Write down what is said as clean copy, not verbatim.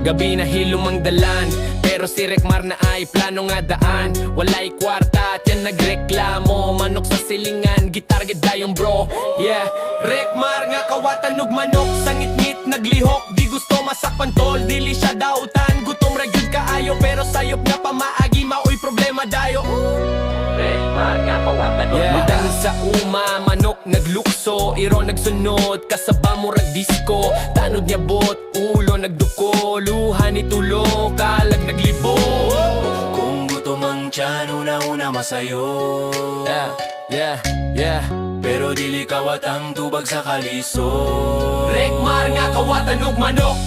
gabi na hilumang dalan. Pero si Rekmar na ay plano nga daan. Walay kwarta at yan nagreklamo. Manok sa silingan, gitar gidayong bro. Yeah, Rekmar nga kawatanog manok. Sangit-ngit naglihok, di gusto masakpan tol. Dili siya dautan, gutom ra gyud kaayo. Pero sayop nga pamaagi, maoy problema dayo. Rekmar nga kawatanog manok. Sa uma, manok naglukso. Iro nagsunod, kasaba mo rag disco. Tanod niya bot, ulo nagduko. Luha ni tulo, kalag naglibo. Kung gutom ang tiyan, una-una masayo. Yeah Pero dili kawat ang tubag sa kaliso. Rekmar nga kawatanog manok.